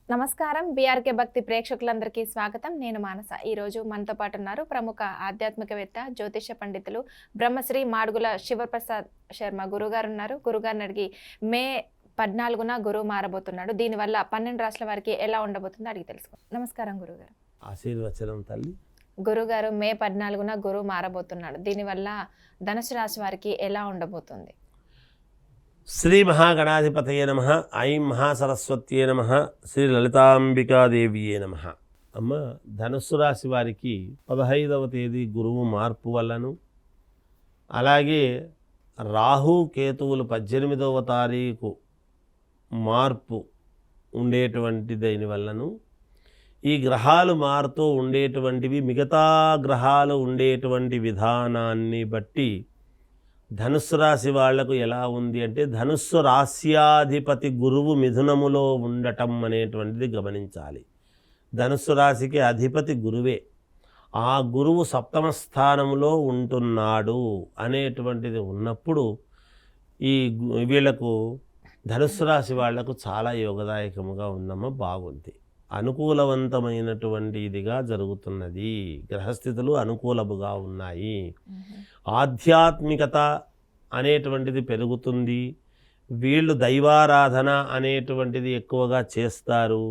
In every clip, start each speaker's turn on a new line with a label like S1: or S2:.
S1: నమస్కారం. బీఆర్కే భక్తి ప్రేక్షకులందరికీ స్వాగతం. నేను మానస. ఈరోజు మనతో పాటు ఉన్నారు ప్రముఖ ఆధ్యాత్మికవేత్త, జ్యోతిష పండితులు బ్రహ్మశ్రీ మాడుగుల శివప్రసాద్ శర్మ గురుగారు ఉన్నారు. గురుగారిని అడిగి మే 14న గురువు మారబోతున్నాడు. దీనివల్ల 12 రాష్ట్రాల వారికి ఎలా ఉండబోతుందో అడిగి తెలుసుకుందాం. నమస్కారం గురుగారు.
S2: ఆశీర్వచనం తల్లి.
S1: గురుగారు మే 14న గురువు మారబోతున్నాడు. దీనివల్ల ధనుసు రాశి వారికి ఎలా ఉండబోతుంది?
S2: శ్రీ మహాగణాధిపతయే నమః. ఐం మహాసరస్వత్యే నమః. శ్రీ లలితాంబికాదేవియే నమః. అమ్మ, ధనుస్సు రాశి వారికి 15వ తేదీ గురువు మార్పు వల్లను, అలాగే రాహు కేతువులు 18వ తారీఖు మార్పు ఉండేటువంటి దాని వల్లను, ఈ గ్రహాలు మారుతూ ఉండేటువంటివి మిగతా గ్రహాలు ఉండేటువంటి విధానాన్ని బట్టి ధనుస్సు రాశి వాళ్లకు ఎలా ఉంది అంటే, ధనుస్సు రాశ్యాధిపతి గురువు మిథునములో ఉండటం అనేటువంటిది గమనించాలి. ధనుస్సు రాశికి అధిపతి గురువే. ఆ గురువు 7వ స్థానంలో ఉంటున్నాడు అనేటువంటిది ఉన్నప్పుడు ఈ వీళ్లకు ధనుస్సు రాశి వాళ్లకు చాలా యోగదాయకముగా ఉందమ్మా. బాగుంది, అనుకూలవంతమైనటువంటి ఇదిగా జరుగుతున్నది. గ్రహస్థితులు అనుకూలముగా ఉన్నాయి. ఆధ్యాత్మికత అనేటువంటిది పెరుగుతుంది. వీళ్ళు దైవారాధన అనేటువంటిది ఎక్కువగా చేస్తారు.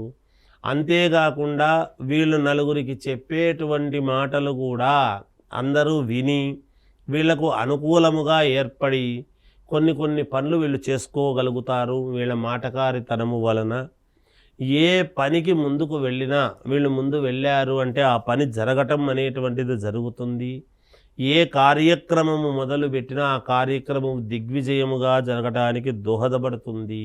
S2: అంతేకాకుండా వీళ్ళు నలుగురికి చెప్పేటువంటి మాటలు కూడా అందరూ విని వీళ్లకు అనుకూలముగా ఏర్పడి కొన్ని పనులు వీళ్ళు చేసుకోగలుగుతారు. వీళ్ళ మాటకారితనము వలన ఏ పనికి ముందుకు వెళ్ళినా వీళ్ళు ముందు వెళ్ళారు అంటే ఆ పని జరగటం అనేటువంటిది జరుగుతుంది. ఏ కార్యక్రమము మొదలు పెట్టినా ఆ కార్యక్రమం దిగ్విజయముగా జరగటానికి దోహదపడుతుంది.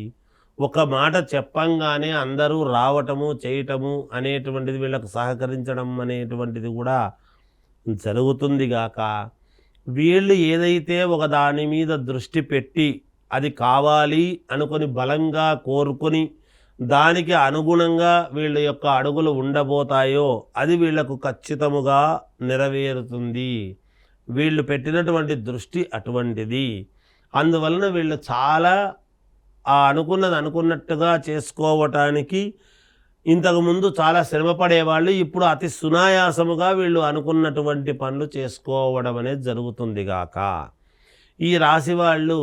S2: ఒక మాట చెప్పంగానే అందరూ రావటము చేయటము అనేటువంటిది వీళ్ళకు సహకరించడం అనేటువంటిది కూడా జరుగుతుంది గాక, వీళ్ళు ఏదైతే ఒక దాని మీద దృష్టి పెట్టి అది కావాలి అనుకొని బలంగా కోరుకొని దానికి అనుగుణంగా వీళ్ళ యొక్క అడుగులు ఉండబోతాయో అది వీళ్లకు ఖచ్చితముగా నెరవేరుతుంది. వీళ్ళు పెట్టినటువంటి దృష్టి అటువంటిది. అందువలన వీళ్ళు చాలా ఆ అనుకున్నది అనుకున్నట్టుగా చేసుకోవటానికి ఇంతకుముందు చాలా శ్రమపడేవాళ్ళు ఇప్పుడు అతి సునాయాసముగా వీళ్ళు అనుకున్నటువంటి పనులు చేసుకోవడం అనేది జరుగుతుంది గాక, ఈ రాశి వాళ్ళు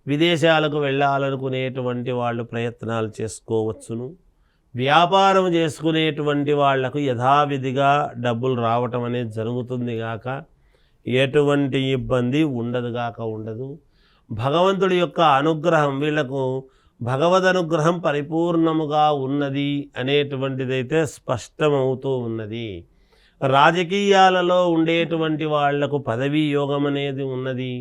S2: విదేశాలకు వెళ్ళాలనుకునేటువంటి వాళ్ళు ప్రయత్నాలు చేసుకోవచ్చును. వ్యాపారం చేసుకునేటువంటి వాళ్లకు యథావిధిగా డబ్బులు రావటం అనేది జరుగుతుంది గాక, ఎటువంటి ఇబ్బంది ఉండదు. భగవంతుడి యొక్క అనుగ్రహం వీళ్లకు భగవద్ అనుగ్రహం పరిపూర్ణముగా ఉన్నది అనేటువంటిదైతే స్పష్టమవుతూ ఉన్నది. రాజకీయాలలో ఉండేటువంటి వాళ్లకు పదవీ యోగం అనేది ఉన్నది.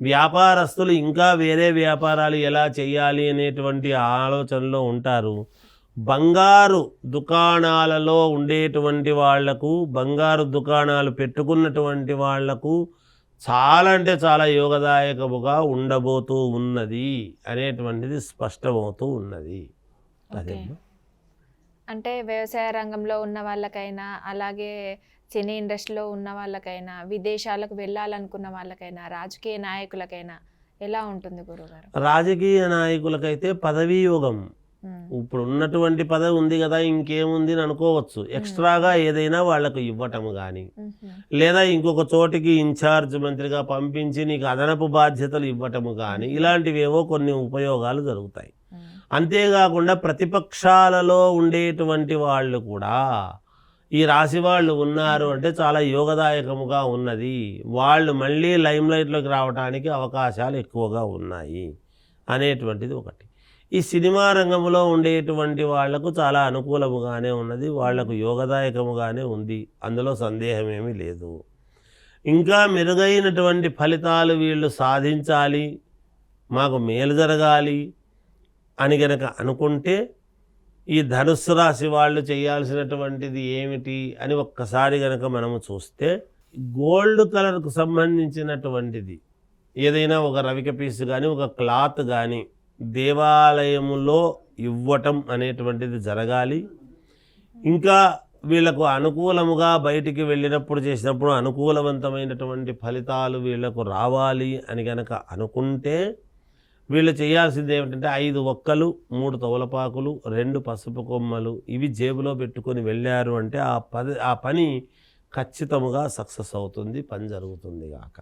S2: వ్యాపారస్తులు ఇంకా వేరే వ్యాపారాలు ఎలా చేయాలి అనేటువంటి ఆలోచనలో ఉంటారు. బంగారు దుకాణాలలో ఉండేటువంటి వాళ్లకు, బంగారు దుకాణాలు పెట్టుకున్నటువంటి వాళ్లకు చాలా అంటే చాలా యోగదాయకముగా ఉండబోతూ ఉన్నది అనేటువంటిది స్పష్టమవుతూ ఉన్నది. అదే
S1: అంటే వ్యవసాయ రంగంలో ఉన్న వాళ్ళకైనా, అలాగే సినీ ఇండస్ట్రీలో ఉన్న వాళ్ళకైనా, విదేశాలకు వెళ్ళాలనుకున్న వాళ్ళకైనా, రాజకీయ నాయకులకైనా ఎలా ఉంటుంది గురుగారు?
S2: రాజకీయ నాయకులకైతే పదవీ యోగం. ఇప్పుడు ఉన్నటువంటి పదవి ఉంది కదా, ఇంకేముంది అని అనుకోవచ్చు. ఎక్స్ట్రాగా ఏదైనా వాళ్లకు ఇవ్వటము కానీ, లేదా ఇంకొక చోటికి ఇన్ఛార్జ్ మంత్రిగా పంపించి నీకు అదనపు బాధ్యతలు ఇవ్వటము కానీ, ఇలాంటివేవో కొన్ని ఉపయోగాలు జరుగుతాయి. అంతేకాకుండా ప్రతిపక్షాలలో ఉండేటువంటి వాళ్ళు కూడా ఈ రాశి వాళ్ళు ఉన్నారు అంటే చాలా యోగదాయకముగా ఉన్నది. వాళ్ళు మళ్ళీ లైమ్లైట్లోకి రావడానికి అవకాశాలు ఎక్కువగా ఉన్నాయి అనేటువంటిది ఒకటి. ఈ సినిమా రంగంలో ఉండేటువంటి వాళ్లకు చాలా అనుకూలముగానే ఉన్నది, వాళ్లకు యోగదాయకముగానే ఉంది, అందులో సందేహమేమీ లేదు. ఇంకా మెరుగైనటువంటి ఫలితాలు వీళ్ళు సాధించాలి, మాకు మేలు జరగాలి అని గనక అనుకుంటే ఈ ధనుస్సు రాశి వాళ్ళు చేయాల్సినటువంటిది ఏమిటి అని ఒక్కసారి గనక మనము చూస్తే, గోల్డ్ కలర్కు సంబంధించినటువంటిది ఏదైనా ఒక రవిక పీసు కానీ ఒక క్లాత్ కానీ దేవాలయములో ఇవ్వటం అనేటువంటిది జరగాలి. ఇంకా వీళ్లకు అనుకూలముగా బయటికి వెళ్ళినప్పుడు చేసినప్పుడు అనుకూలవంతమైనటువంటి ఫలితాలు వీళ్లకు రావాలి అని గనక అనుకుంటే వీళ్ళు చేయాల్సింది ఏమిటంటే 5 ఒక్కలు 3 తవలపాకులు 2 పసుపు కొమ్మలు ఇవి జేబులో పెట్టుకొని వెళ్ళారు అంటే ఆ పని ఖచ్చితంగా సక్సెస్ అవుతుంది, పని జరుగుతుంది గాక.